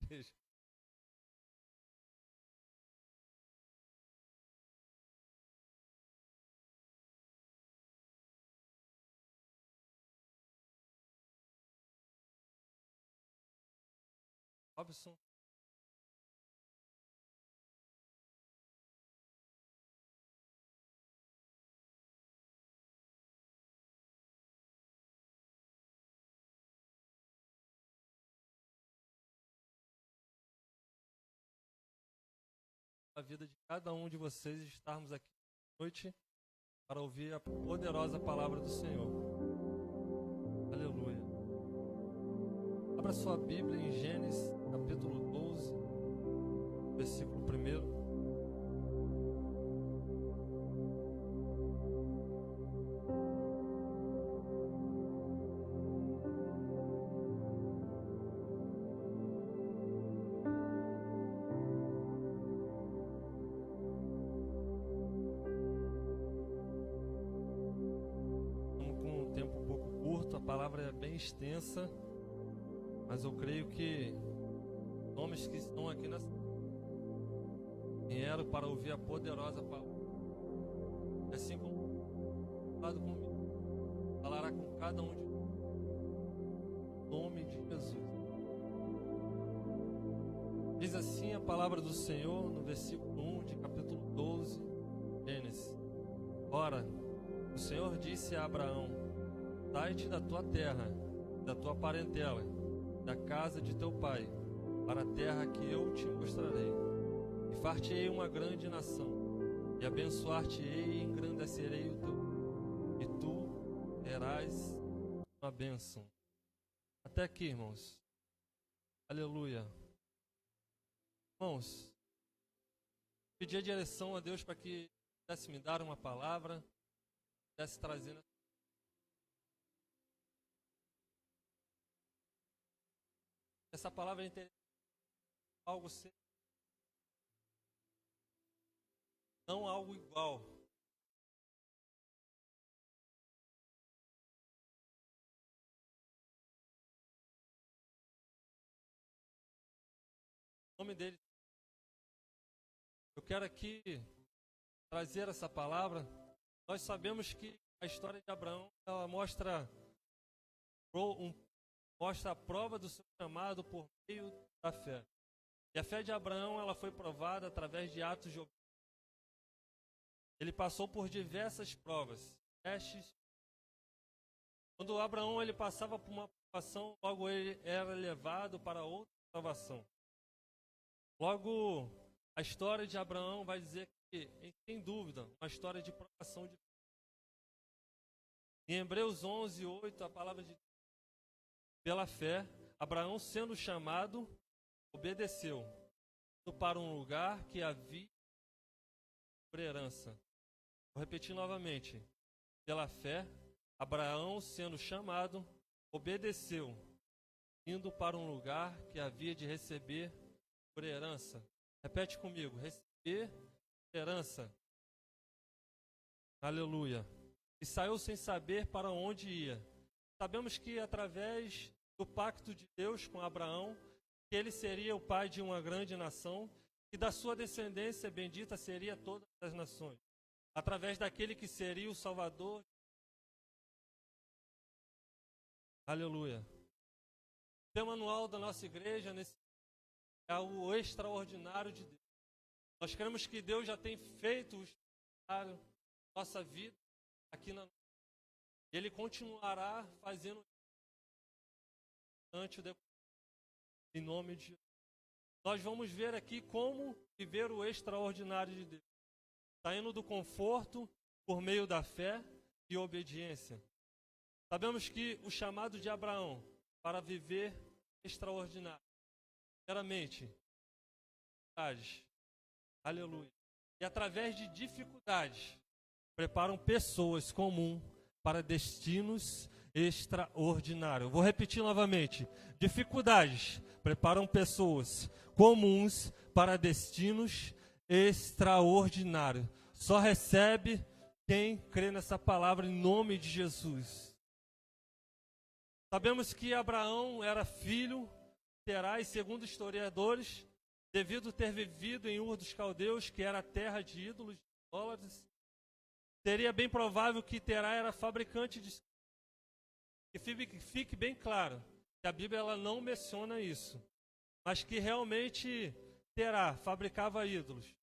Deixa. Robson. A vida de cada um de vocês estarmos aqui noite para ouvir a poderosa palavra do Senhor. Aleluia. Abra sua Bíblia em Gênesis, capítulo 12, versículo 1. A palavra é bem extensa, mas eu creio que homens que estão aqui nessa vieram para ouvir a poderosa palavra. Assim como falado comigo, falará com cada um de nós. Em nome de Jesus. Diz assim a palavra do Senhor no versículo 1 de capítulo 12, Gênesis. Ora, o Senhor disse a Abraão: sai-te da tua terra, da tua parentela, da casa de teu pai, para a terra que eu te mostrarei. E far-te-ei uma grande nação, e abençoar-te-ei e engrandecerei o teu nome, e tu terás uma bênção. Até aqui, irmãos. Aleluia. Irmãos, pedi a direção a Deus para que pudesse me dar uma palavra, pudesse trazer essa palavra é interessante, algo sem, não algo igual. O nome dele. Eu quero aqui trazer essa palavra. Nós sabemos que a história de Abraão, ela mostra a prova do seu chamado por meio da fé. E a fé de Abraão, ela foi provada através de atos de obediência. Ele passou por diversas provas, testes. Quando Abraão ele passava por uma provação, logo ele era levado para outra provação. Logo, a história de Abraão vai dizer que, sem dúvida, uma história de provação de fé. Em Hebreus 11, 8, a palavra de Deus, pela fé, Abraão, sendo chamado, obedeceu, indo para um lugar que havia por herança. Vou repetir novamente. Pela fé, Abraão, sendo chamado, obedeceu, indo para um lugar que havia de receber por herança. Repete comigo. Receber herança. Aleluia. E saiu sem saber para onde ia. Sabemos que através do pacto de Deus com Abraão, que ele seria o pai de uma grande nação, e da sua descendência bendita seria todas as nações, através daquele que seria o Salvador. Aleluia. O tema anual da nossa igreja é o extraordinário de Deus. Nós cremos que Deus já tem feito o extraordinário na nossa vida, aqui na Ele continuará fazendo em nome de Jesus. Nós vamos ver aqui como viver o extraordinário de Deus, saindo do conforto por meio da fé e obediência. Sabemos que o chamado de Abraão para viver extraordinário, primeiramente, aleluia, e através de dificuldades, preparam pessoas comuns para destinos extraordinários. Vou repetir novamente. Dificuldades preparam pessoas comuns para destinos extraordinários. Só recebe quem crê nessa palavra em nome de Jesus. Sabemos que Abraão era filho Terá, e segundo historiadores, devido ter vivido em Ur dos Caldeus, que era a terra de ídolos, de dólares, seria bem provável que Terá era fabricante de... Que fique bem claro que a Bíblia ela não menciona isso, mas que realmente Terá fabricava ídolos.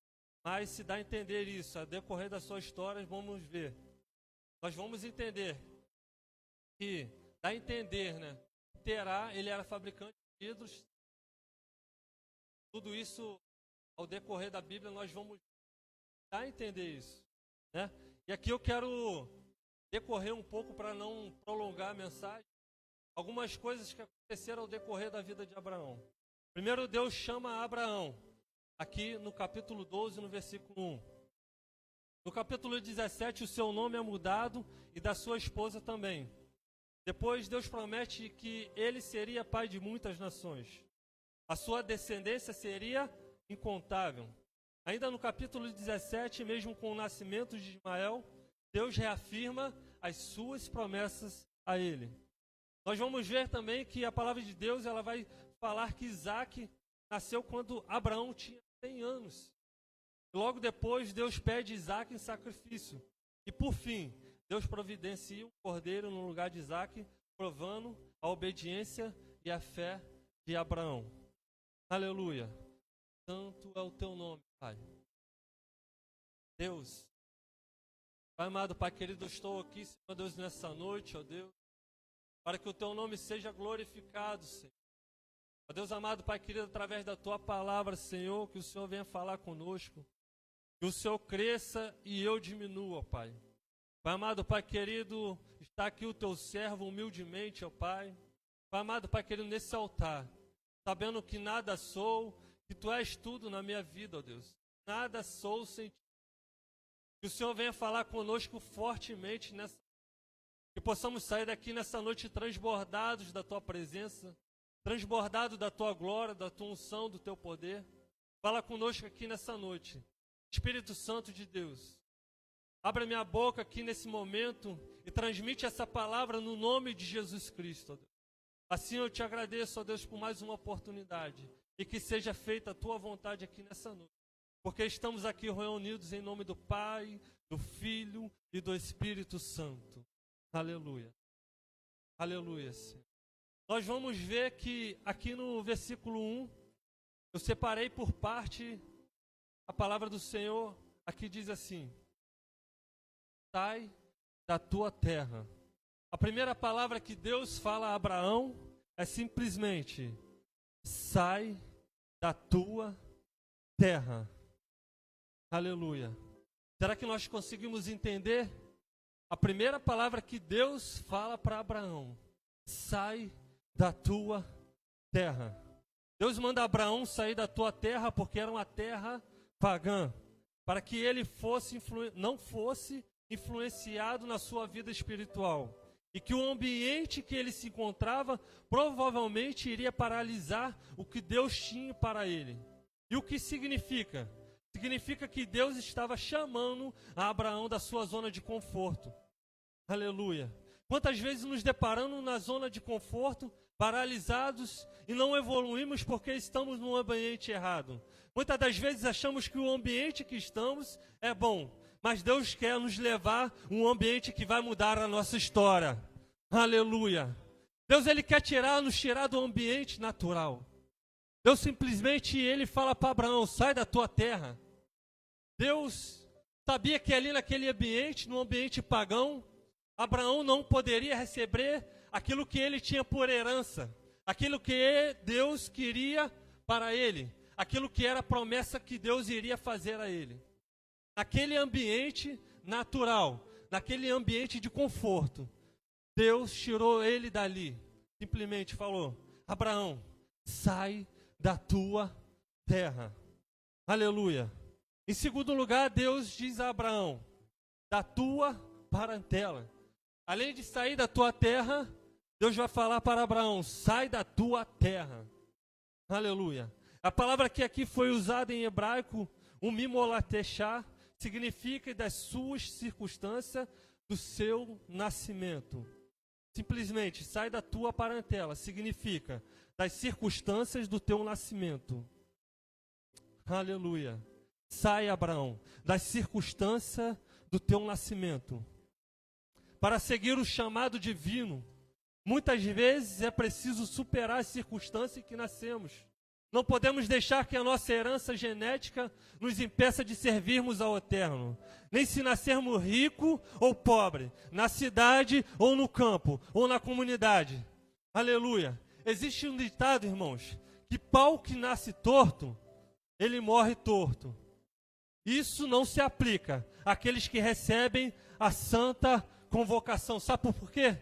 Mas se dá a entender isso, a decorrer da sua história, vamos ver. Nós vamos entender que, dá a entender, né? Terá, ele era fabricante de ídolos. Tudo isso, ao decorrer da Bíblia, nós vamos dar a entender isso, né? E aqui eu quero decorrer um pouco para não prolongar a mensagem. Algumas coisas que aconteceram ao decorrer da vida de Abraão. Primeiro, Deus chama Abraão, aqui no capítulo 12, no versículo 1. No capítulo 17, o seu nome é mudado e da sua esposa também. Depois, Deus promete que ele seria pai de muitas nações. A sua descendência seria incontável. Ainda no capítulo 17, mesmo com o nascimento de Ismael, Deus reafirma as suas promessas a ele. Nós vamos ver também que a palavra de Deus ela vai falar que Isaac nasceu quando Abraão tinha 100 anos. Logo depois, Deus pede Isaac em sacrifício. E por fim, Deus providencia um cordeiro no lugar de Isaac, provando a obediência e a fé de Abraão. Aleluia. Santo é o teu nome, Pai. Deus. Pai amado, Pai querido, eu estou aqui, Senhor Deus, nessa noite, ó Deus, para que o teu nome seja glorificado, Senhor. Ó Deus amado, Pai querido, através da tua palavra, Senhor, que o Senhor venha falar conosco. Que o Senhor cresça e eu diminua, ó Pai. Pai amado, Pai querido, está aqui o teu servo humildemente, ó Pai. Pai amado, Pai querido, nesse altar, sabendo que nada sou, que tu és tudo na minha vida, ó Deus. Nada sou sem ti. Que o Senhor venha falar conosco fortemente nessa. Que possamos sair daqui nessa noite transbordados da tua presença, transbordados da tua glória, da tua unção, do teu poder. Fala conosco aqui nessa noite. Espírito Santo de Deus, abre a minha boca aqui nesse momento e transmite essa palavra no nome de Jesus Cristo, ó Deus. Assim eu te agradeço, ó Deus, por mais uma oportunidade e que seja feita a tua vontade aqui nessa noite, porque estamos aqui reunidos em nome do Pai, do Filho e do Espírito Santo. Aleluia. Aleluia, Senhor. Nós vamos ver que aqui no versículo 1, eu separei por parte a palavra do Senhor, aqui diz assim: sai da tua terra. A primeira palavra que Deus fala a Abraão é simplesmente: sai da tua terra. Aleluia. Será que nós conseguimos entender? A primeira palavra que Deus fala para Abraão: sai da tua terra. Deus manda Abraão sair da tua terra porque era uma terra pagã, para que ele não fosse influenciado na sua vida espiritual, e que o ambiente que ele se encontrava provavelmente iria paralisar o que Deus tinha para ele. E o que significa? Significa que Deus estava chamando a Abraão da sua zona de conforto. Aleluia. Quantas vezes nos deparamos na zona de conforto, paralisados, e não evoluímos porque estamos num ambiente errado. Muitas das vezes achamos que o ambiente que estamos é bom, mas Deus quer nos levar a um ambiente que vai mudar a nossa história. Aleluia. Deus ele quer nos tirar do ambiente natural. Deus simplesmente ele fala para Abraão: sai da tua terra. Deus sabia que ali naquele ambiente, no ambiente pagão, Abraão não poderia receber aquilo que ele tinha por herança, aquilo que Deus queria para ele, aquilo que era a promessa que Deus iria fazer a ele. Naquele ambiente natural, naquele ambiente de conforto, Deus tirou ele dali, simplesmente falou: Abraão, sai da tua terra. Aleluia. Em segundo lugar, Deus diz a Abraão: da tua parentela. Além de sair da tua terra, Deus vai falar para Abraão: sai da tua terra. Aleluia. A palavra que aqui foi usada em hebraico, umimolatechá, significa das suas circunstâncias, do seu nascimento. Simplesmente, sai da tua parentela. Significa, das circunstâncias do teu nascimento. Aleluia. Sai, Abraão, das circunstâncias do teu nascimento. Para seguir o chamado divino, muitas vezes é preciso superar as circunstâncias em que nascemos. Não podemos deixar que a nossa herança genética nos impeça de servirmos ao Eterno. Nem se nascermos rico ou pobre, na cidade ou no campo, ou na comunidade. Aleluia. Existe um ditado, irmãos, que pau que nasce torto, ele morre torto. Isso não se aplica àqueles que recebem a santa convocação. Sabe por quê?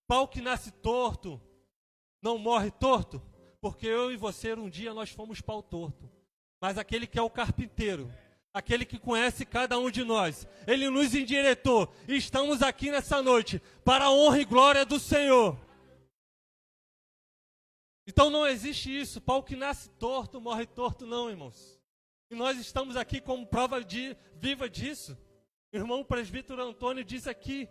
Pau que nasce torto, não morre torto. Porque eu e você, um dia, nós fomos pau torto. Mas aquele que é o carpinteiro, aquele que conhece cada um de nós, ele nos endireitou. E estamos aqui nessa noite para a honra e glória do Senhor. Então não existe isso, pau que nasce torto, morre torto, não, irmãos. E nós estamos aqui como prova viva disso. O irmão presbítero Antônio disse aqui,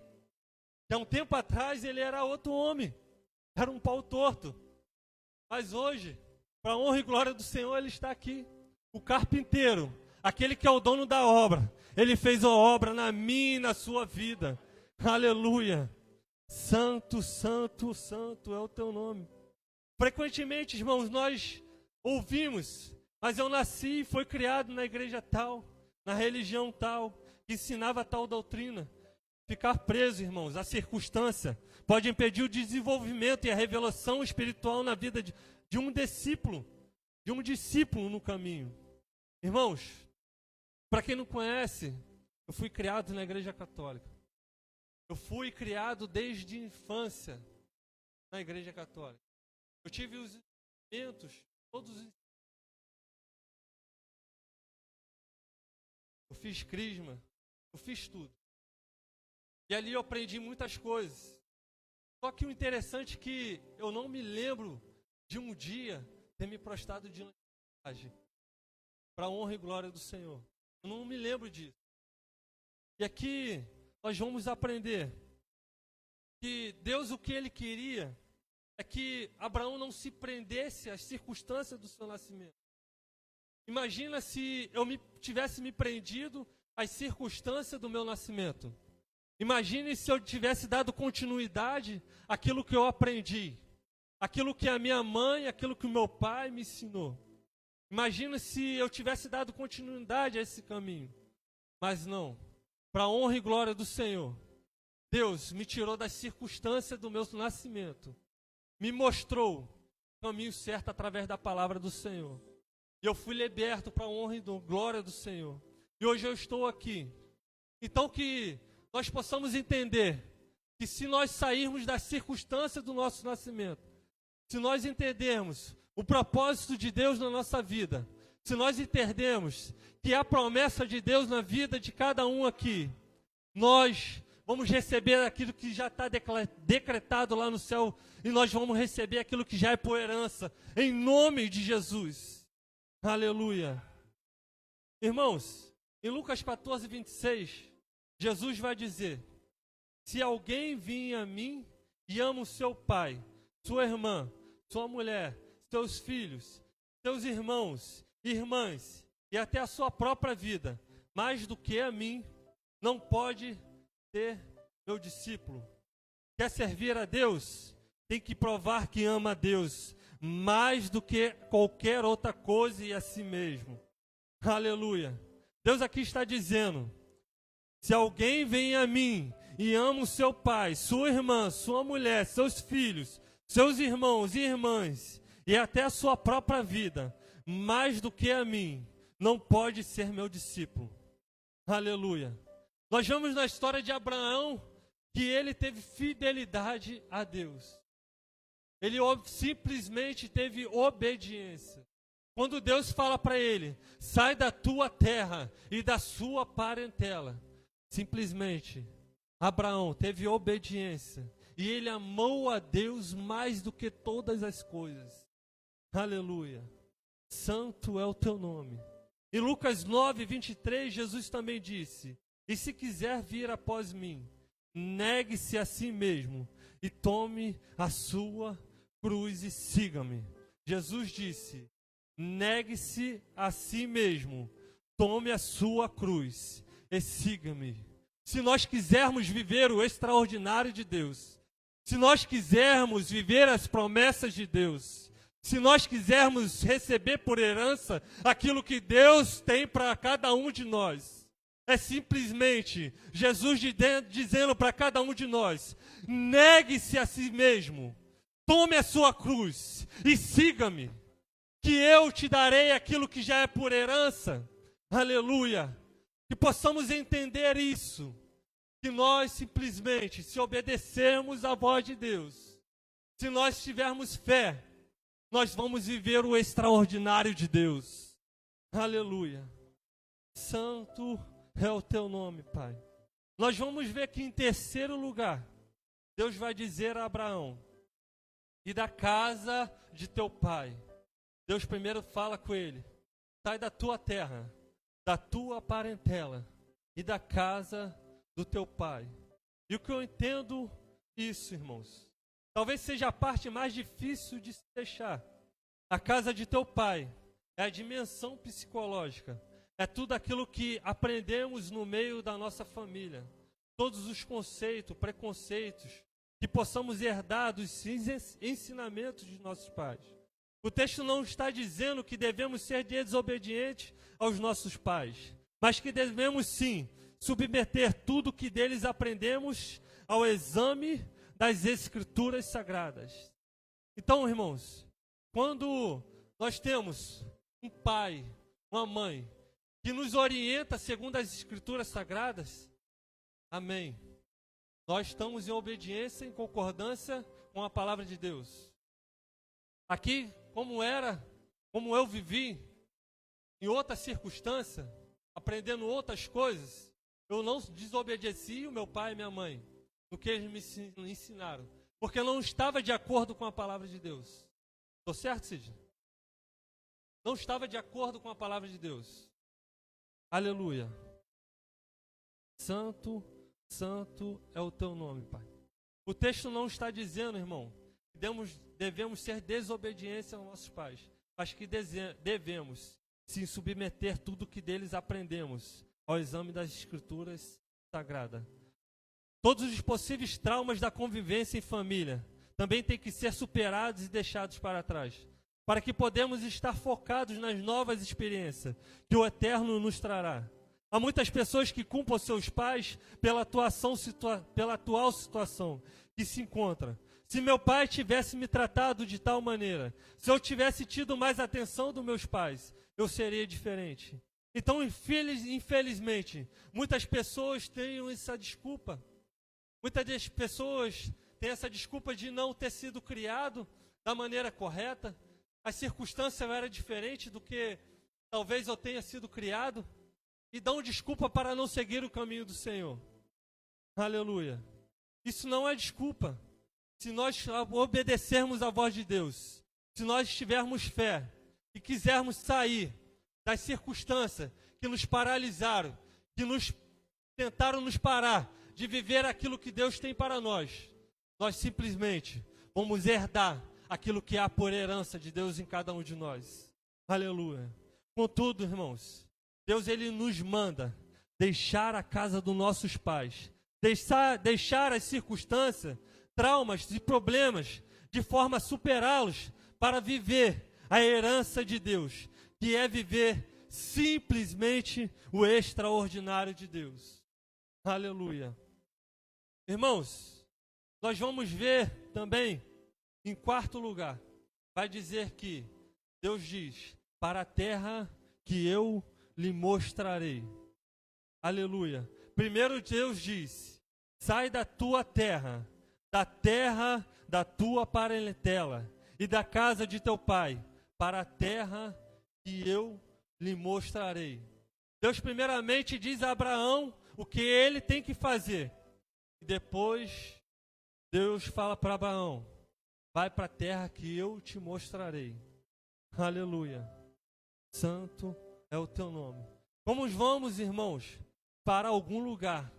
que há um tempo atrás ele era outro homem, era um pau torto. Mas hoje, para a honra e glória do Senhor, ele está aqui. O carpinteiro, aquele que é o dono da obra, ele fez a obra na minha e na sua vida. Aleluia. Santo, santo, santo é o teu nome. Frequentemente, irmãos, nós ouvimos, mas eu nasci e fui criado na igreja tal, na religião tal, que ensinava tal doutrina. Ficar preso, irmãos, a circunstância pode impedir o desenvolvimento e a revelação espiritual na vida de um discípulo no caminho. Irmãos, para quem não conhece, eu fui criado na igreja católica. Eu fui criado desde a infância na igreja católica. Eu tive os ensinamentos, eu fiz crisma, eu fiz tudo. E ali eu aprendi muitas coisas. Só que o interessante é que eu não me lembro de um dia ter me prostrado diante da imagem, para a honra e glória do Senhor. Eu não me lembro disso. E aqui nós vamos aprender que Deus, o que Ele queria é que Abraão não se prendesse às circunstâncias do seu nascimento. Imagina se eu tivesse me prendido às circunstâncias do meu nascimento. Imagine se eu tivesse dado continuidade àquilo que eu aprendi, aquilo que a minha mãe, aquilo que o meu pai me ensinou. Imagina se eu tivesse dado continuidade a esse caminho. Mas não, para a honra e glória do Senhor, Deus me tirou das circunstâncias do meu nascimento, me mostrou o caminho certo através da palavra do Senhor. E eu fui liberto para a honra e glória do Senhor. E hoje eu estou aqui. Então que nós possamos entender que se nós sairmos das circunstâncias do nosso nascimento, se nós entendermos o propósito de Deus na nossa vida, se nós entendermos que a promessa de Deus na vida de cada um aqui, nós vamos receber aquilo que já está decretado lá no céu, e nós vamos receber aquilo que já é por herança, em nome de Jesus. Aleluia. Irmãos, em Lucas 14, 26, Jesus vai dizer: se alguém vir a mim e ama o seu pai, sua irmã, sua mulher, seus filhos, seus irmãos, irmãs e até a sua própria vida, mais do que a mim, não pode ser meu discípulo. Quer servir a Deus? Tem que provar que ama a Deus mais do que qualquer outra coisa e a si mesmo. Aleluia. Deus aqui está dizendo: se alguém vem a mim e ama o seu pai, sua irmã, sua mulher, seus filhos, seus irmãos e irmãs, e até a sua própria vida, mais do que a mim, não pode ser meu discípulo. Aleluia. Nós vemos na história de Abraão que ele teve fidelidade a Deus. Ele simplesmente teve obediência. Quando Deus fala para ele: sai da tua terra e da sua parentela, simplesmente Abraão teve obediência e ele amou a Deus mais do que todas as coisas. Aleluia. Santo é o teu nome. Em Lucas 9, 23, Jesus também disse: e se quiser vir após mim, negue-se a si mesmo e tome a sua cruz e siga-me. Jesus disse: negue-se a si mesmo, tome a sua cruz e siga-me. Se nós quisermos viver o extraordinário de Deus, se nós quisermos viver as promessas de Deus, se nós quisermos receber por herança aquilo que Deus tem para cada um de nós, é simplesmente Jesus dizendo para cada um de nós: negue-se a si mesmo, tome a sua cruz e siga-me, que eu te darei aquilo que já é por herança. Aleluia! Que possamos entender isso, que nós simplesmente, se obedecermos à voz de Deus, se nós tivermos fé, nós vamos viver o extraordinário de Deus. Aleluia! Santo é o teu nome, Pai. Nós vamos ver que em terceiro lugar, Deus vai dizer a Abraão: e da casa de teu pai. Deus primeiro fala com ele: sai da tua terra, da tua parentela e da casa do teu pai. E o que eu entendo isso, irmãos, talvez seja a parte mais difícil de se deixar. A casa de teu pai é a dimensão psicológica, é tudo aquilo que aprendemos no meio da nossa família, todos os conceitos, preconceitos que possamos herdar dos ensinamentos de nossos pais. O texto não está dizendo que devemos ser desobedientes aos nossos pais, mas que devemos sim submeter tudo que deles aprendemos ao exame das Escrituras Sagradas. Então, irmãos, quando nós temos um pai, uma mãe, que nos orienta segundo as Escrituras Sagradas, amém, nós estamos em obediência, em concordância com a palavra de Deus. Aqui, como eu vivi, em outra circunstância, aprendendo outras coisas, eu não desobedeci o meu pai e minha mãe no que eles me ensinaram, porque eu não estava de acordo com a palavra de Deus. Estou certo, Cid? Não estava de acordo com a palavra de Deus. Aleluia. Santo, santo é o teu nome, Pai. O texto não está dizendo, irmão, que devemos ser desobedientes aos nossos pais, mas que devemos sim submeter tudo que deles aprendemos ao exame das Escrituras Sagradas. Todos os possíveis traumas da convivência em família também têm que ser superados e deixados para trás, para que podemos estar focados nas novas experiências que o Eterno nos trará. Há muitas pessoas que culpam seus pais pela atual situação que se encontra. Se meu pai tivesse me tratado de tal maneira, se eu tivesse tido mais atenção dos meus pais, eu seria diferente. Então, infelizmente, muitas pessoas têm essa desculpa. Muitas pessoas têm essa desculpa de não ter sido criado da maneira correta. A circunstância era diferente do que talvez eu tenha sido criado. E dão desculpa para não seguir o caminho do Senhor. Aleluia. Isso não é desculpa. Se nós obedecermos à voz de Deus, se nós tivermos fé e quisermos sair das circunstâncias que nos paralisaram, que tentaram nos parar de viver aquilo que Deus tem para nós, nós simplesmente vamos herdar aquilo que há por herança de Deus em cada um de nós. Aleluia. Contudo, irmãos, Deus, Ele nos manda deixar a casa dos nossos pais, deixar as circunstâncias, traumas e problemas, de forma a superá-los para viver a herança de Deus, que é viver simplesmente o extraordinário de Deus. Aleluia. Irmãos, nós vamos ver também, em quarto lugar, vai dizer que Deus diz: para a terra que eu lhe mostrarei. Aleluia. Primeiro Deus diz: sai da tua terra, da terra da tua parentela e da casa de teu pai, para a terra que eu lhe mostrarei. Deus primeiramente diz a Abraão o que ele tem que fazer. E depois Deus fala para Abraão: vai para a terra que eu te mostrarei. Aleluia. Santo é o teu nome. Como vamos, irmãos, para algum lugar,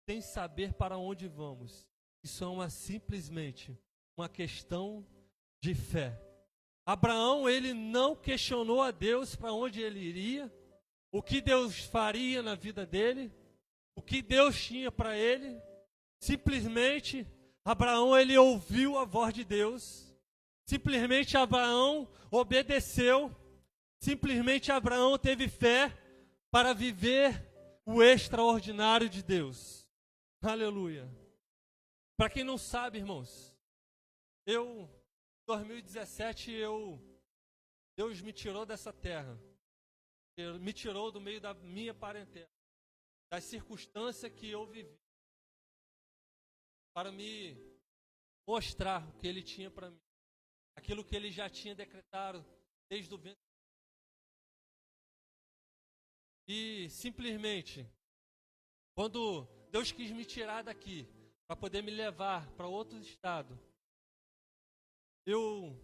sem saber para onde vamos, Isso é simplesmente uma questão de fé. Abraão, ele não questionou a Deus para onde ele iria, o que Deus faria na vida dele, o que Deus tinha para ele. Simplesmente, Abraão, ele ouviu a voz de Deus. Simplesmente, Abraão obedeceu. Simplesmente, Abraão teve fé para viver o extraordinário de Deus. Aleluia. Para quem não sabe, irmãos, em 2017, Deus me tirou dessa terra. Me tirou do meio da minha parentela, das circunstâncias que eu vivi, para me mostrar o que Ele tinha para mim, aquilo que Ele já tinha decretado desde o ventre. E simplesmente, quando Deus quis me tirar daqui, para poder me levar para outro estado, eu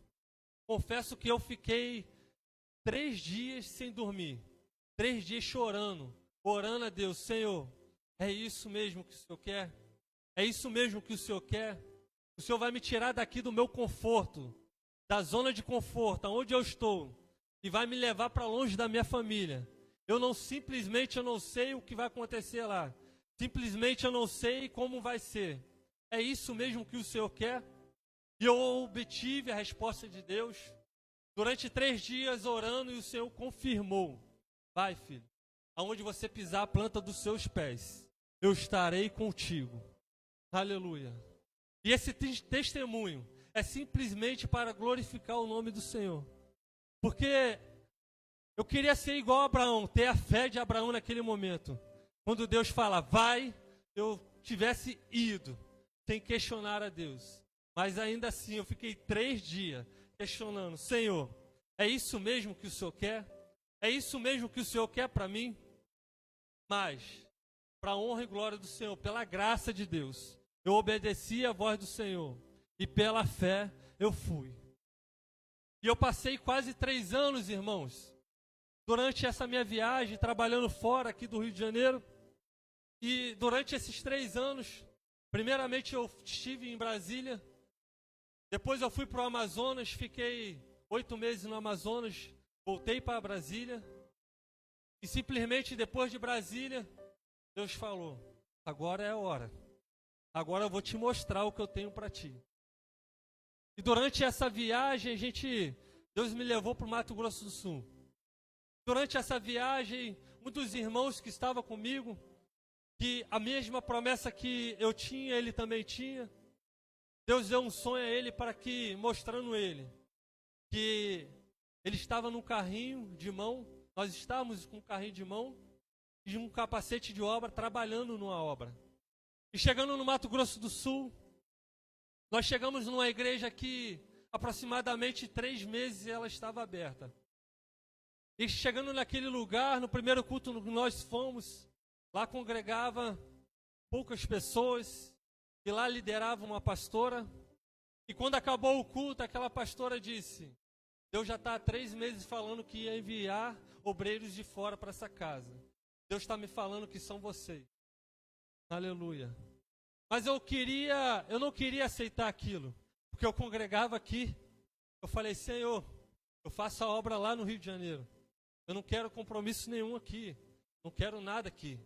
confesso que eu fiquei 3 dias sem dormir, 3 dias chorando, orando a Deus. Senhor, é isso mesmo que o Senhor quer? É isso mesmo que o Senhor quer? O Senhor vai me tirar daqui do meu conforto, da zona de conforto, onde eu estou, e vai me levar para longe da minha família. Eu não sei o que vai acontecer lá. Simplesmente eu não sei como vai ser. É isso mesmo que o Senhor quer? E eu obtive a resposta de Deus. Durante 3 dias orando, e o Senhor confirmou: vai, filho, aonde você pisar a planta dos seus pés, eu estarei contigo. Aleluia. E esse testemunho é simplesmente para glorificar o nome do Senhor. Porque eu queria ser igual a Abraão, ter a fé de Abraão naquele momento. Quando Deus fala, vai, eu tivesse ido, sem questionar a Deus. Mas ainda assim, eu fiquei 3 dias questionando: Senhor, é isso mesmo que o Senhor quer? É isso mesmo que o Senhor quer para mim? Mas, para a honra e glória do Senhor, pela graça de Deus, eu obedeci a voz do Senhor. E pela fé, eu fui. E eu passei quase 3 anos, irmãos, durante essa minha viagem, trabalhando fora aqui do Rio de Janeiro. E durante esses 3 anos, primeiramente eu estive em Brasília. Depois eu fui para o Amazonas, fiquei 8 meses no Amazonas, voltei para Brasília. E simplesmente depois de Brasília, Deus falou: agora é a hora. Agora eu vou te mostrar o que eu tenho para ti. E durante essa viagem, Deus me levou para o Mato Grosso do Sul. Durante essa viagem, um dos irmãos que estava comigo, que a mesma promessa que eu tinha, ele também tinha. Deus deu um sonho a ele mostrando ele, que ele estava num carrinho de mão, nós estávamos com um carrinho de mão e um capacete de obra, trabalhando numa obra. E chegando no Mato Grosso do Sul, nós chegamos numa igreja que aproximadamente 3 meses ela estava aberta. E chegando naquele lugar, no primeiro culto que nós fomos, lá congregava poucas pessoas, e lá liderava uma pastora. E quando acabou o culto, aquela pastora disse: Deus já está há 3 meses falando que ia enviar obreiros de fora para essa casa. Deus está me falando que são vocês. Aleluia. Mas eu não queria aceitar aquilo, porque eu congregava aqui. Eu falei: Senhor, eu faço a obra lá no Rio de Janeiro. Eu não quero compromisso nenhum aqui. Não quero nada aqui.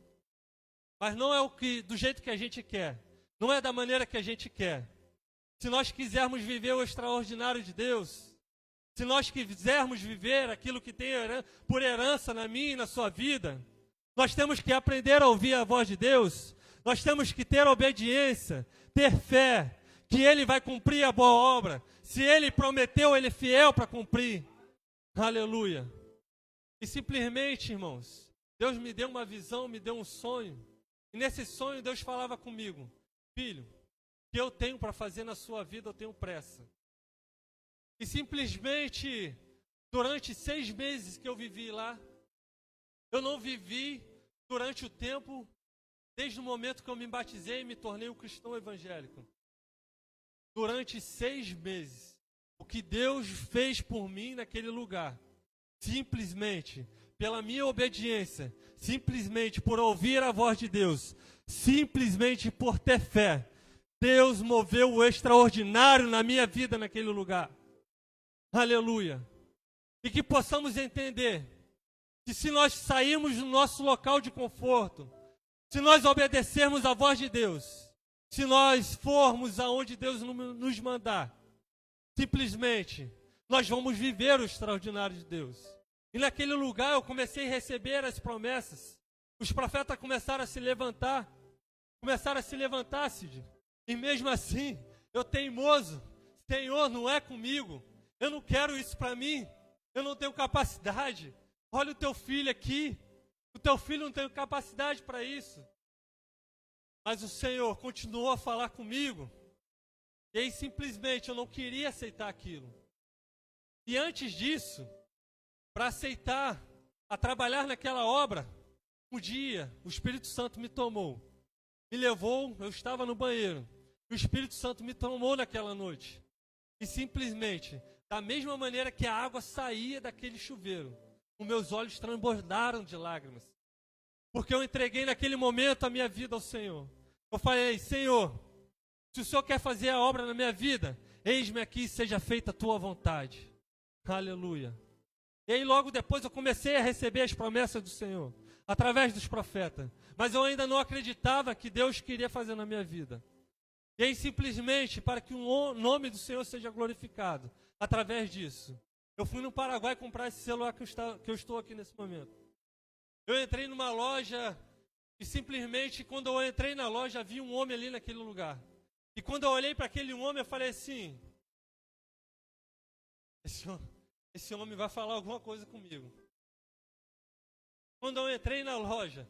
Mas não é do jeito que a gente quer. Não é da maneira que a gente quer. Se nós quisermos viver o extraordinário de Deus, se nós quisermos viver aquilo que tem por herança na minha e na sua vida, nós temos que aprender a ouvir a voz de Deus, nós temos que ter obediência, ter fé, que Ele vai cumprir a boa obra. Se Ele prometeu, Ele é fiel para cumprir. Aleluia. E simplesmente, irmãos, Deus me deu uma visão, me deu um sonho. E nesse sonho Deus falava comigo: filho, o que eu tenho para fazer na sua vida, eu tenho pressa. E simplesmente, durante 6 meses que eu vivi lá, eu não vivi durante o tempo, desde o momento que eu me batizei e me tornei um cristão evangélico. Durante 6 meses, o que Deus fez por mim naquele lugar, simplesmente pela minha obediência, simplesmente por ouvir a voz de Deus, simplesmente por ter fé, Deus moveu o extraordinário na minha vida naquele lugar. Aleluia. E que possamos entender que se nós sairmos do nosso local de conforto, se nós obedecermos à voz de Deus, se nós formos aonde Deus nos mandar, simplesmente nós vamos viver o extraordinário de Deus. E naquele lugar eu comecei a receber as promessas. Os profetas começaram a se levantar. Cid. E mesmo assim, eu teimoso, Senhor, não é comigo. Eu não quero isso para mim. Eu não tenho capacidade. Olha o teu filho aqui. O teu filho não tem capacidade para isso. Mas o Senhor continuou a falar comigo. E aí simplesmente eu não queria aceitar aquilo. E antes disso, para aceitar a trabalhar naquela obra, um dia o Espírito Santo me tomou. Me levou, eu estava no banheiro. O Espírito Santo me tomou naquela noite. E simplesmente, da mesma maneira que a água saía daquele chuveiro, os meus olhos transbordaram de lágrimas. Porque eu entreguei naquele momento a minha vida ao Senhor. Eu falei, Senhor, se o Senhor quer fazer a obra na minha vida, eis-me aqui, seja feita a tua vontade. Aleluia. E aí logo depois eu comecei a receber as promessas do Senhor, através dos profetas. Mas eu ainda não acreditava que Deus queria fazer na minha vida. E aí simplesmente, para que o nome do Senhor seja glorificado, através disso, eu fui no Paraguai comprar esse celular que eu estou aqui nesse momento. Eu entrei numa loja e simplesmente, quando eu entrei na loja, vi um homem ali naquele lugar. E quando eu olhei para aquele homem, eu falei assim, esse homem vai falar alguma coisa comigo. Quando eu entrei na loja,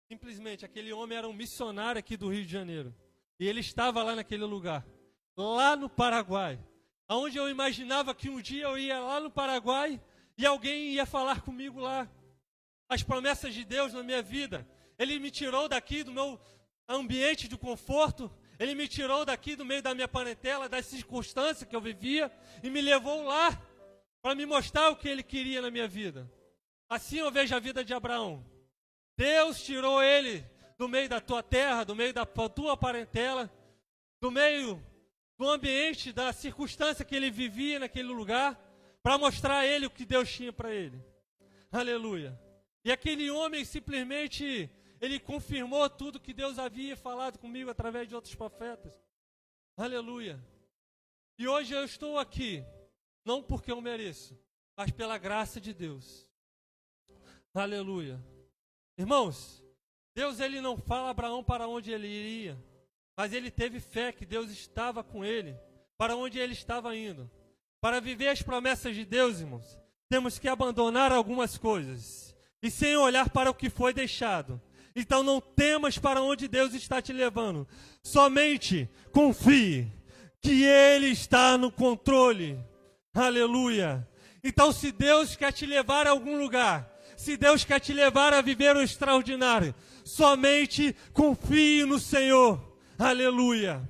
simplesmente aquele homem era um missionário aqui do Rio de Janeiro. E ele estava lá naquele lugar, lá no Paraguai, onde eu imaginava que um dia eu ia lá no Paraguai e alguém ia falar comigo lá. As promessas de Deus na minha vida. Ele me tirou daqui do meu ambiente de conforto, ele me tirou daqui do meio da minha parentela, das circunstâncias que eu vivia, e me levou lá para me mostrar o que ele queria na minha vida. Assim eu vejo a vida de Abraão. Deus tirou ele do meio da tua terra, do meio da tua parentela, do meio do ambiente, da circunstância que ele vivia naquele lugar, para mostrar a ele o que Deus tinha para ele. Aleluia. E aquele homem simplesmente, ele confirmou tudo que Deus havia falado comigo através de outros profetas. Aleluia. E hoje eu estou aqui, não porque eu mereço, mas pela graça de Deus. Aleluia. Irmãos, Deus ele não fala a Abraão para onde ele iria, mas ele teve fé que Deus estava com ele, para onde ele estava indo. Para viver as promessas de Deus, irmãos, temos que abandonar algumas coisas, e sem olhar para o que foi deixado. Então não temas para onde Deus está te levando, somente confie que Ele está no controle. Aleluia. Então se Deus quer te levar a algum lugar, se Deus quer te levar a viver o extraordinário, somente confie no Senhor. Aleluia.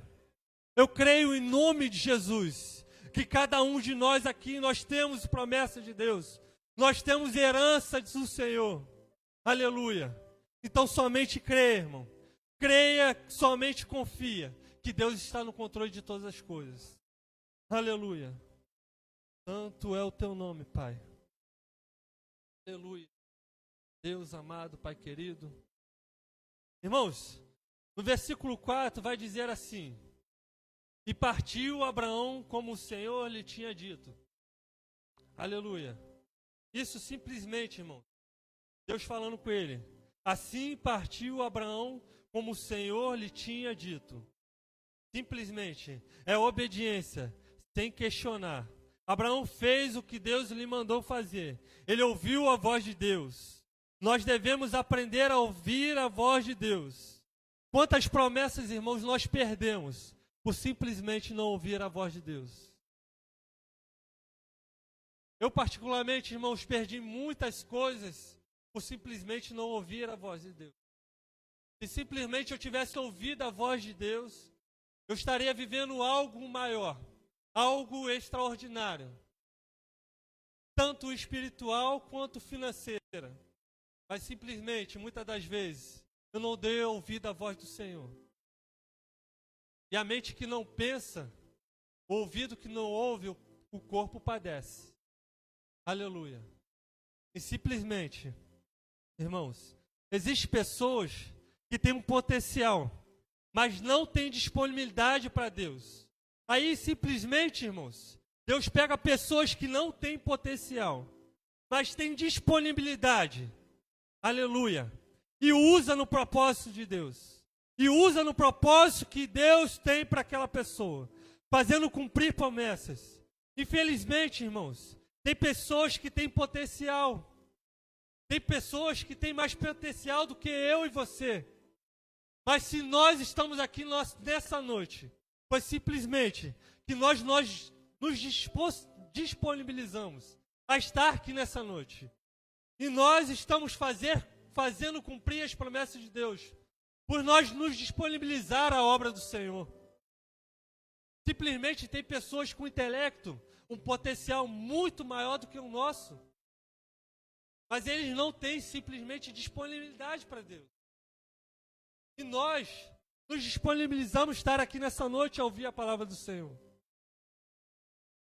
Eu creio em nome de Jesus, que cada um de nós aqui, nós temos promessa de Deus. Nós temos herança do Senhor. Aleluia. Então somente creia, irmão. Creia, somente confia, que Deus está no controle de todas as coisas. Aleluia. Santo é o teu nome, Pai. Aleluia. Deus amado, Pai querido. Irmãos, no versículo 4 vai dizer assim: e partiu Abraão como o Senhor lhe tinha dito. Aleluia. Isso simplesmente, irmão, Deus falando com ele. Assim partiu Abraão como o Senhor lhe tinha dito. Simplesmente, é obediência, sem questionar. Abraão fez o que Deus lhe mandou fazer. Ele ouviu a voz de Deus. Nós devemos aprender a ouvir a voz de Deus. Quantas promessas, irmãos, nós perdemos por simplesmente não ouvir a voz de Deus? Eu, particularmente, irmãos, perdi muitas coisas por simplesmente não ouvir a voz de Deus. Se simplesmente eu tivesse ouvido a voz de Deus, eu estaria vivendo algo maior, algo extraordinário, tanto espiritual quanto financeira. Mas simplesmente, muitas das vezes, eu não dei ouvido à voz do Senhor. E a mente que não pensa, o ouvido que não ouve, o corpo padece. Aleluia. E simplesmente, irmãos, existem pessoas que têm um potencial, mas não têm disponibilidade para Deus. Aí simplesmente, irmãos, Deus pega pessoas que não têm potencial, mas têm disponibilidade. Aleluia. E usa no propósito de Deus. E usa no propósito que Deus tem para aquela pessoa, fazendo cumprir promessas. Infelizmente, irmãos, tem pessoas que têm potencial. Tem pessoas que têm mais potencial do que eu e você. Mas se nós estamos aqui nessa noite, foi simplesmente que nós nos disponibilizamos a estar aqui nessa noite. E nós estamos fazendo cumprir as promessas de Deus, por nós nos disponibilizar à obra do Senhor. Simplesmente tem pessoas com intelecto, um potencial muito maior do que o nosso, mas eles não têm simplesmente disponibilidade para Deus. E nós nos disponibilizamos a estar aqui nessa noite a ouvir a palavra do Senhor.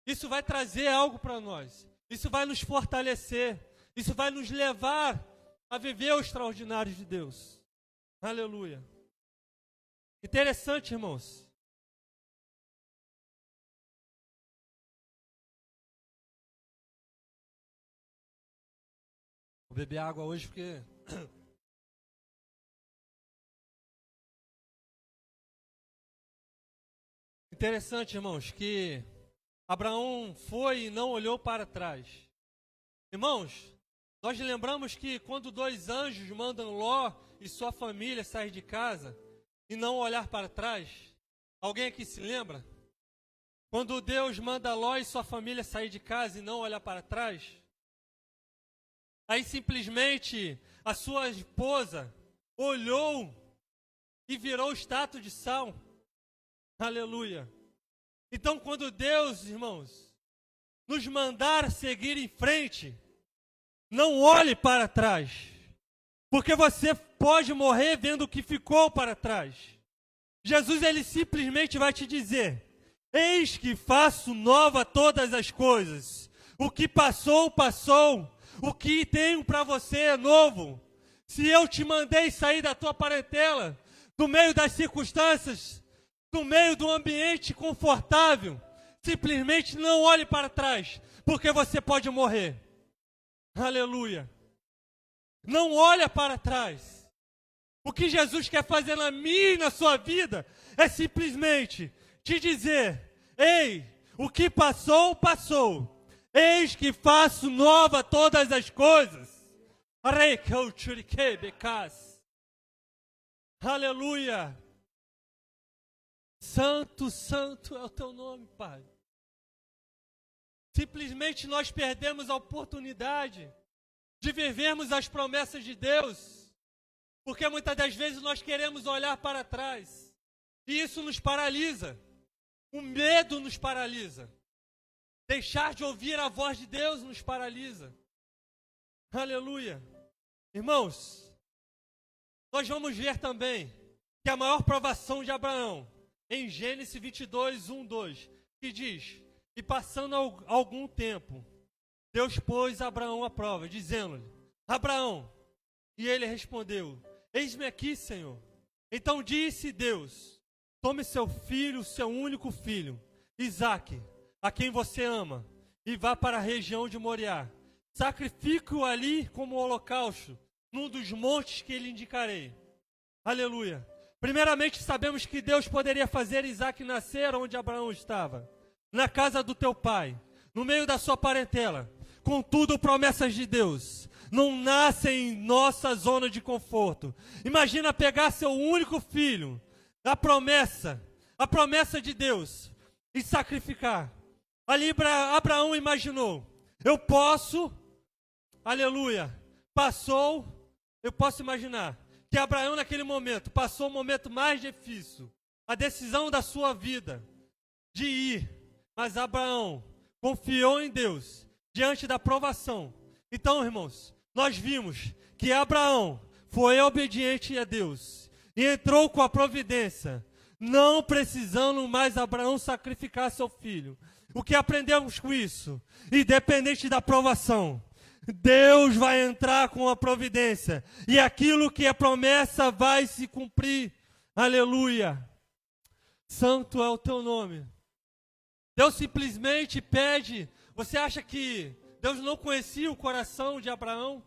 Isso vai trazer algo para nós. Isso vai nos fortalecer. Isso vai nos levar a viver o extraordinário de Deus. Aleluia. Interessante, irmãos. Vou beber água hoje porque... Interessante, irmãos, que Abraão foi e não olhou para trás. Irmãos, nós lembramos que quando 2 anjos mandam Ló e sua família sair de casa e não olhar para trás, alguém aqui se lembra? Quando Deus manda Ló e sua família sair de casa e não olhar para trás, aí simplesmente a sua esposa olhou e virou estátua de sal. Aleluia. Então, quando Deus, irmãos, nos mandar seguir em frente, não olhe para trás, porque você pode morrer vendo o que ficou para trás. Jesus, ele simplesmente vai te dizer: eis que faço nova todas as coisas. O que passou, passou. O que tenho para você é novo. Se eu te mandei sair da tua parentela, do meio das circunstâncias, do meio do ambiente confortável, simplesmente não olhe para trás, porque você pode morrer. Aleluia. Não olha para trás. O que Jesus quer fazer na minha e na sua vida é simplesmente te dizer: ei, o que passou, passou. Eis que faço nova todas as coisas. Aleluia. Santo, santo é o teu nome, Pai. Simplesmente nós perdemos a oportunidade de vivermos as promessas de Deus, porque muitas das vezes nós queremos olhar para trás, e isso nos paralisa. O medo nos paralisa. Deixar de ouvir a voz de Deus nos paralisa. Aleluia. Irmãos, nós vamos ver também que a maior provação de Abraão, em Gênesis 22, 1, 2, que diz: e passando algum tempo, Deus pôs Abraão à prova, dizendo-lhe: Abraão, e ele respondeu: eis-me aqui, Senhor. Então disse Deus: tome seu filho, seu único filho, Isaque, a quem você ama, e vá para a região de Moriá. Sacrifique-o ali como holocausto, num dos montes que lhe indicarei. Aleluia. Primeiramente, sabemos que Deus poderia fazer Isaque nascer onde Abraão estava, na casa do teu pai, no meio da sua parentela. Contudo, promessas de Deus não nascem em nossa zona de conforto. Imagina pegar seu único filho, a promessa de Deus, e sacrificar. Ali Abraão imaginou: eu posso, aleluia, eu posso imaginar que Abraão naquele momento passou o momento mais difícil, a decisão da sua vida, de ir. Mas Abraão confiou em Deus diante da provação. Então, irmãos, nós vimos que Abraão foi obediente a Deus e entrou com a providência não precisando mais Abraão sacrificar seu filho. O que aprendemos com isso? Independente da provação, Deus vai entrar com a providência, e aquilo que é promessa vai se cumprir. Aleluia! Santo é o teu nome. Deus simplesmente pede. Você acha que Deus não conhecia o coração de Abraão?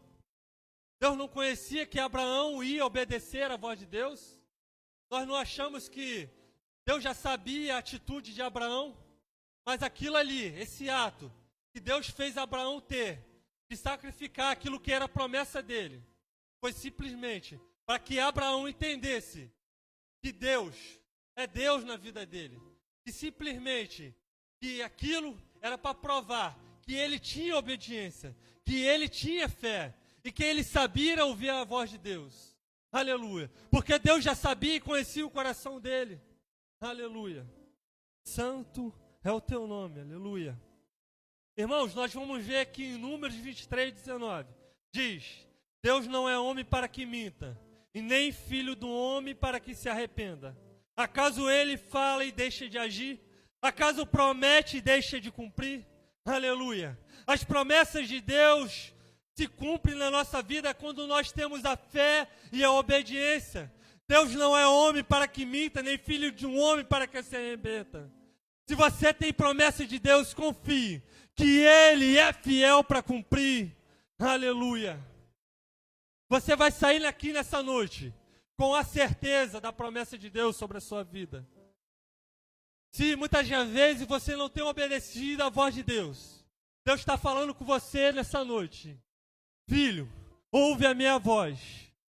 Deus não conhecia que Abraão ia obedecer à voz de Deus? Nós não achamos que Deus já sabia a atitude de Abraão? Mas aquilo ali, esse ato que Deus fez Abraão ter, de sacrificar aquilo que era a promessa dele, foi simplesmente para que Abraão entendesse que Deus é Deus na vida dele. E simplesmente que aquilo era para provar que ele tinha obediência, que ele tinha fé e que ele sabia ouvir a voz de Deus. Aleluia. Porque Deus já sabia e conhecia o coração dele. Aleluia. Santo é o teu nome. Aleluia. Irmãos, nós vamos ver aqui em Números 23, 19. Diz: Deus não é homem para que minta, e nem filho do homem para que se arrependa. Acaso ele fala e deixa de agir? Acaso promete e deixa de cumprir? Aleluia. As promessas de Deus se cumprem na nossa vida quando nós temos a fé e a obediência. Deus não é homem para que minta, nem filho de um homem para que se arrebenta. Se você tem promessa de Deus, confie que Ele é fiel para cumprir. Aleluia. Você vai sair aqui nessa noite com a certeza da promessa de Deus sobre a sua vida. Se muitas vezes você não tem obedecido à voz de Deus, Deus está falando com você nessa noite. Filho, ouve a minha voz,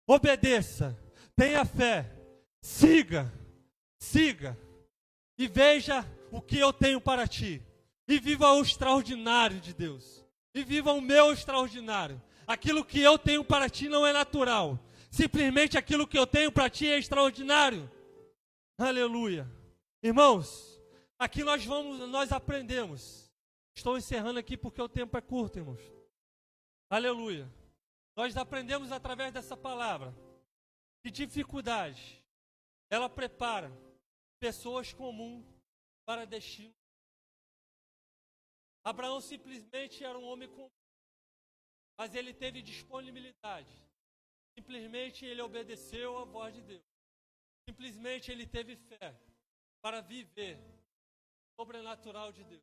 obedeça, tenha fé, siga e veja o que eu tenho para ti. E viva o extraordinário de Deus. E viva o meu extraordinário. Aquilo que eu tenho para ti não é natural. Simplesmente aquilo que eu tenho para ti é extraordinário. Aleluia. Irmãos, aqui nós aprendemos. Estou encerrando aqui porque o tempo é curto, irmãos. Aleluia. Nós aprendemos através dessa palavra que dificuldade, ela prepara pessoas comuns para destino. Abraão simplesmente era um homem comum, mas ele teve disponibilidade. Simplesmente ele obedeceu à voz de Deus. Simplesmente ele teve fé para viver o sobrenatural de Deus,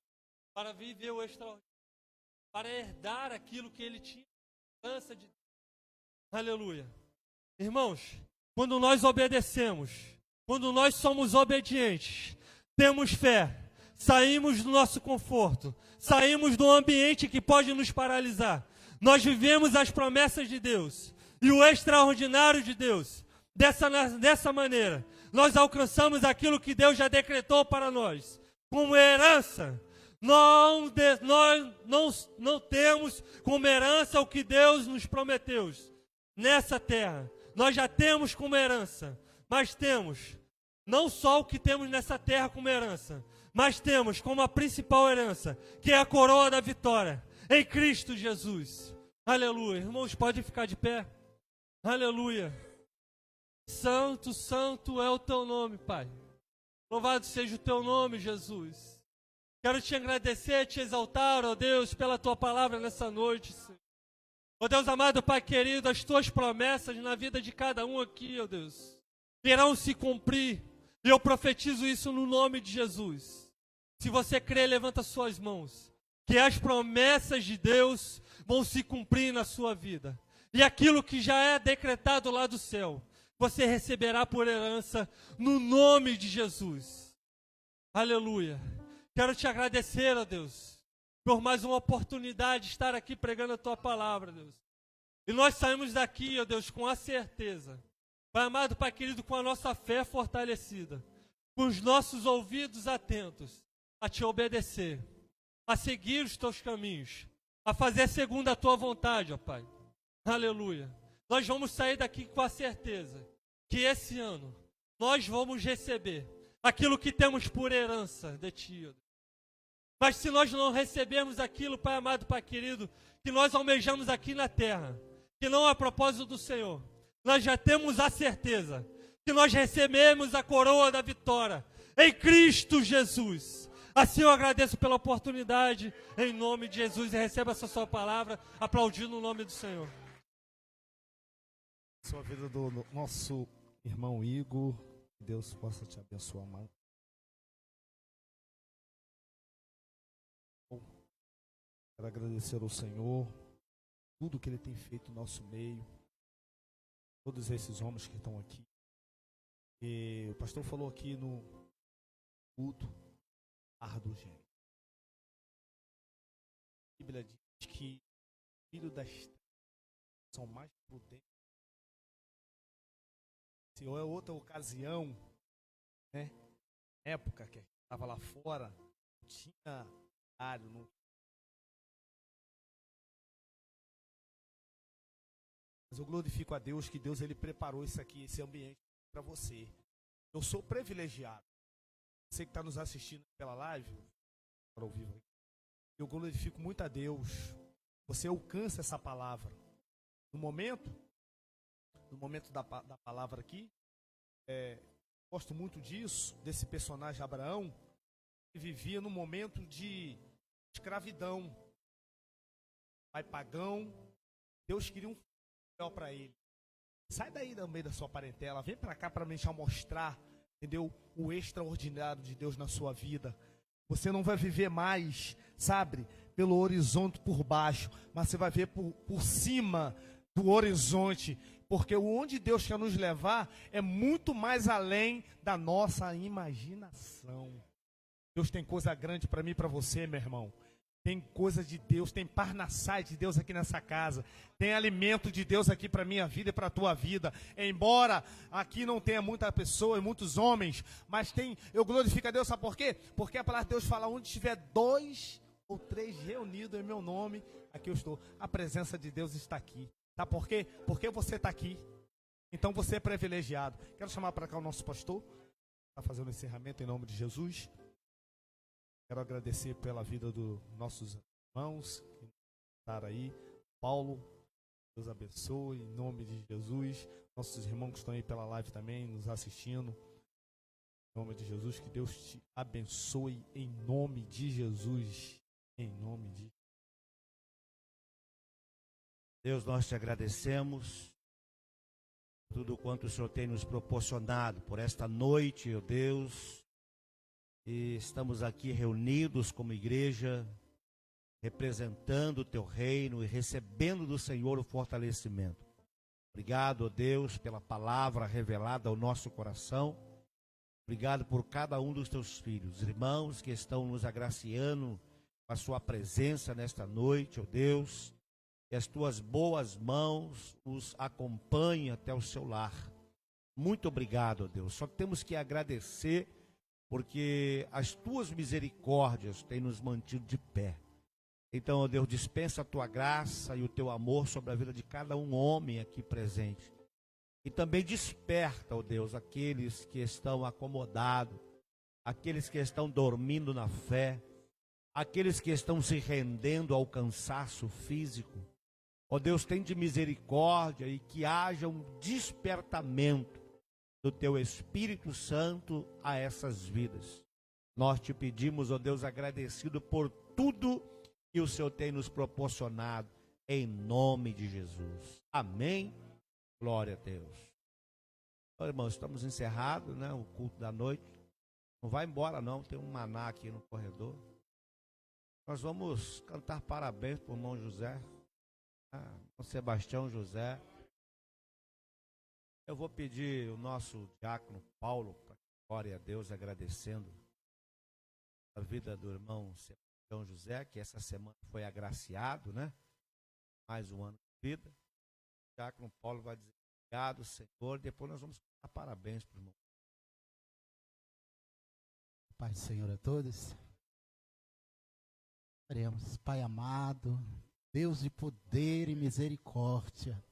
para viver o extraordinário, para herdar aquilo que ele tinha, a herança de Deus. Aleluia. Irmãos, quando nós obedecemos, quando nós somos obedientes, temos fé, saímos do nosso conforto, saímos do ambiente que pode nos paralisar. Nós vivemos as promessas de Deus e o extraordinário de Deus. Dessa maneira, nós alcançamos aquilo que Deus já decretou para nós, como herança. Nós não temos como herança o que Deus nos prometeu nessa terra. Nós já temos como herança, mas temos não só o que temos nessa terra como herança, mas temos como a principal herança, que é a coroa da vitória, em Cristo Jesus. Aleluia. Irmãos, pode ficar de pé. Aleluia. Santo, santo é o teu nome, Pai. Louvado seja o teu nome, Jesus. Quero te agradecer, te exaltar, ó Deus, pela tua palavra nessa noite, Senhor. Ó Deus amado, Pai querido, as tuas promessas na vida de cada um aqui, ó Deus, irão se cumprir. E eu profetizo isso no nome de Jesus. Se você crê, levanta suas mãos. Que as promessas de Deus vão se cumprir na sua vida. E aquilo que já é decretado lá do céu, você receberá por herança no nome de Jesus. Aleluia. Quero te agradecer, ó Deus, por mais uma oportunidade de estar aqui pregando a tua palavra, Deus. E nós saímos daqui, ó Deus, com a certeza, Pai amado, Pai querido, com a nossa fé fortalecida, com os nossos ouvidos atentos a te obedecer, a seguir os teus caminhos, a fazer segundo a tua vontade, ó Pai. Aleluia. Nós vamos sair daqui com a certeza que esse ano nós vamos receber aquilo que temos por herança de ti, ó Deus. Mas se nós não recebermos aquilo, Pai amado, Pai querido, que nós almejamos aqui na terra, que não é propósito do Senhor, nós já temos a certeza que nós recebemos a coroa da vitória em Cristo Jesus. Assim eu agradeço pela oportunidade, em nome de Jesus, e receba essa sua palavra, aplaudindo o nome do Senhor. Sua vida do nosso irmão Igor, que Deus possa te abençoar mais. Quero agradecer ao Senhor, tudo que Ele tem feito no nosso meio, todos esses homens que estão aqui. E o pastor falou aqui no culto, árduo, gente. A Bíblia diz que filhos das trevas são mais prudentes. Se ou é outra ocasião, né? Época que estava lá fora, não tinha horário, não. Mas eu glorifico a Deus que Deus ele preparou isso aqui, esse ambiente para você. Eu sou privilegiado. Você que está nos assistindo pela live, para ao vivo, eu glorifico muito a Deus. Você alcança essa palavra. No momento da palavra aqui, gosto muito disso, desse personagem Abraão, que vivia num momento de escravidão. Pai pagão, Deus queria um filho para ele. Sai daí do meio da sua parentela, vem para cá para me mostrar, entendeu? O extraordinário de Deus na sua vida. Você não vai viver mais, sabe, pelo horizonte por baixo, mas você vai ver por cima do horizonte, porque onde Deus quer nos levar é muito mais além da nossa imaginação. Deus tem coisa grande para mim e para você, meu irmão. Tem coisa de Deus, tem parnassai de Deus aqui nessa casa. Tem alimento de Deus aqui para a minha vida e para a tua vida. Embora aqui não tenha muita pessoa e muitos homens, mas eu glorifico a Deus, sabe por quê? Porque a palavra de Deus fala, onde tiver 2 ou 3 reunidos em meu nome, aqui eu estou. A presença de Deus está aqui. Sabe por quê? Porque você está aqui. Então você é privilegiado. Quero chamar para cá o nosso pastor. Está fazendo o encerramento em nome de Jesus. Quero agradecer pela vida dos nossos irmãos que estão aí. Paulo, Deus abençoe em nome de Jesus. Nossos irmãos que estão aí pela live também, nos assistindo. Em nome de Jesus, que Deus te abençoe em nome de Jesus. Em nome de Deus, nós te agradecemos tudo quanto o Senhor tem nos proporcionado por esta noite, ó Deus. E estamos aqui reunidos como igreja, representando o teu reino e recebendo do Senhor o fortalecimento. Obrigado, ó Deus, pela palavra revelada ao nosso coração. Obrigado por cada um dos teus filhos, irmãos que estão nos agraciando com a sua presença nesta noite, ó Deus. Que as tuas boas mãos os acompanhem até o seu lar. Muito obrigado, ó Deus. Só temos que agradecer, porque as tuas misericórdias têm nos mantido de pé. Então, ó Deus, dispensa a tua graça e o teu amor sobre a vida de cada um homem aqui presente. E também desperta, ó Deus, aqueles que estão acomodados, aqueles que estão dormindo na fé, aqueles que estão se rendendo ao cansaço físico. Ó Deus, tem de misericórdia e que haja um despertamento do teu Espírito Santo a essas vidas. Nós te pedimos, ó Deus, agradecido por tudo que o Senhor tem nos proporcionado, em nome de Jesus. Amém. Glória a Deus. Então, irmãos, estamos encerrados, né, o culto da noite. Não vai embora não, tem um maná aqui no corredor. Nós vamos cantar parabéns para o irmão José, o Sebastião José. Eu vou pedir o nosso diácono Paulo para que ore a Deus agradecendo a vida do irmão Sebastião José, que essa semana foi agraciado, né? Mais um ano de vida. O diácono Paulo vai dizer obrigado, Senhor. Depois nós vamos dar parabéns para o irmão. Pai do Senhor a todos. Oremos. Pai amado, Deus de poder e misericórdia,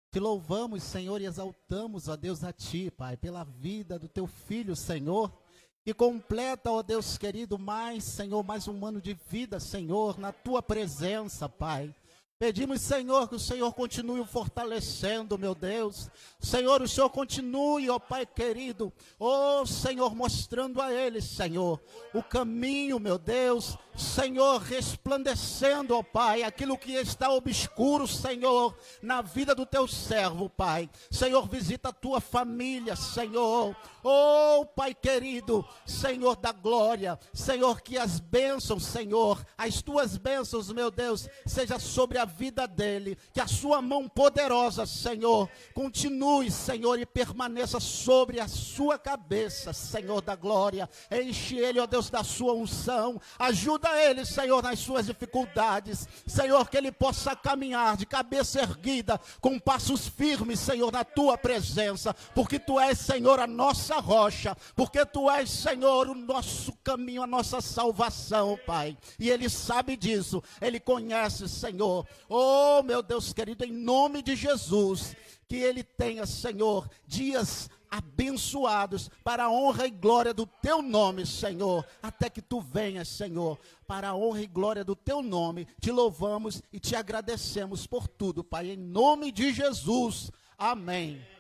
te louvamos, Senhor, e exaltamos, ó Deus, a Ti, Pai, pela vida do Teu Filho, Senhor, que completa, ó Deus querido, Senhor, mais um ano de vida, Senhor, na Tua presença, Pai. Pedimos, Senhor, que o Senhor continue o fortalecendo, meu Deus. Senhor, o Senhor continue, ó Pai querido, ó Senhor, mostrando a ele, Senhor, o caminho, meu Deus. Senhor, resplandecendo, ó Pai, aquilo que está obscuro, Senhor, na vida do teu servo, Pai. Senhor, visita a tua família, Senhor. Oh, Pai querido, Senhor da glória, Senhor, que as bênçãos, Senhor, as tuas bênçãos, meu Deus, seja sobre a vida dele, que a sua mão poderosa, Senhor, continue, Senhor, e permaneça sobre a sua cabeça, Senhor da glória. Enche ele, ó Deus, da sua unção, ajuda ele, Senhor, nas suas dificuldades, Senhor, que ele possa caminhar de cabeça erguida, com passos firmes, Senhor, na tua presença, porque tu és, Senhor, a nossa rocha, porque tu és, Senhor, o nosso caminho, a nossa salvação, Pai, e ele sabe disso, ele conhece, Senhor. Oh, meu Deus querido, em nome de Jesus, que ele tenha, Senhor, dias abençoados para a honra e glória do teu nome, Senhor, até que tu venhas, Senhor, para a honra e glória do teu nome. Te louvamos e te agradecemos por tudo, Pai, em nome de Jesus. Amém.